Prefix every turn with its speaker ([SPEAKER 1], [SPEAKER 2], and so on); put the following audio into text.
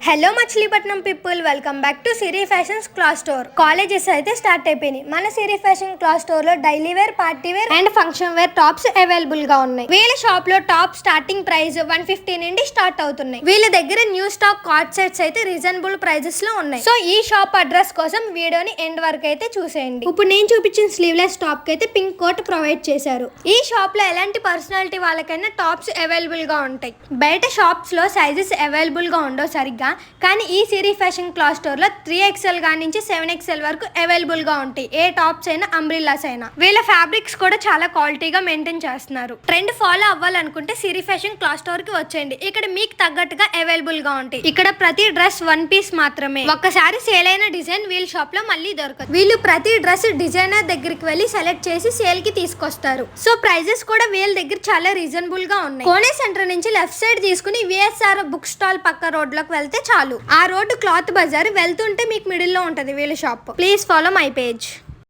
[SPEAKER 1] Hello Machilipatnam people, welcome back to Siri fashions cloth store. Colleges అయితే start అయిపోయినాయి. మన Siri fashion cloth store లో daily wear, party wear and function wear tops available గా ఉన్నాయి. వీళ్ళ shop లో టాప్ స్టార్టింగ్ ప్రైస్ 150 నుండి స్టార్ట్ అవుతున్నాయి. వీళ్ళ దగ్గర న్యూ స్టాక్ కార్డ్ సెట్స్ అయితే రీజనబుల్ ప్రైజెస్ లో ఉన్నాయి. సో ఈ షాప్ అడ్రస్ కోసం వీడియోని ఎండ్ వరకు అయితే చూసేయండి. ఇప్పుడు నేను చూపించిన స్లీవ్లెస్ టాప్ కి అయితే పింక్ కోట్ ప్రొవైడ్ చేశారు. ఈ షాప్ లో ఎలాంటి పర్సనాలిటీ వాళ్ళకైనా టాప్స్ అవైలబుల్ గా ఉంటాయి. బయట షాప్స్ లో సైజెస్ అవైలబుల్ గా ఉండవు సరిగ్గా, కానీ ఈ సిరి ఫ్యాషన్ క్లాత్ స్టోర్ లో 3XL గా నుంచి 7XL వరకు అవైలబుల్ గా ఉంటాయి. ఏ టాప్స్ అయినా, అంబ్రిల్లాస్ అయినా. వీళ్ళ ఫ్యాబ్రిక్స్ కూడా చాలా క్వాలిటీగా మెయింటైన్ చేస్తున్నారు. ట్రెండ్ ఫాలో అవ్వాలనుకుంటే సిరి ఫ్యాషన్ క్లాత్ స్టోర్ కి వచ్చేయండి. ఇక్కడ మీకు తగ్గట్టుగా అవైలబుల్ గా ఉంటాయి. ఇక్కడ ప్రతి డ్రెస్ 1 పీస్ మాత్రమే. ఒక్కసారి సేల్ అయిన డిజైన్ వీళ్ళ షాప్ లో మళ్ళీ దొరకదు. వీళ్ళు ప్రతి డ్రెస్ డిజైనర్ దగ్గరికి వెళ్ళి సెలెక్ట్ చేసి సేల్ కి తీసుకొస్తారు. సో ప్రైజెస్ కూడా వీళ్ళ దగ్గర చాలా రీజనబుల్ గా ఉన్నాయి. కోనే సెంటర్ నుంచి లెఫ్ట్ సైడ్ తీసుకుని VSR బుక్ స్టాల్ పక్క రోడ్ లోకి వెళ్తే చాలు. ఆ రోడ్డు క్లాత్ బజార్, వెళ్తుంటే మీకు మిడిల్ లో ఉంటది వీళ్ళ shop. Please follow my page.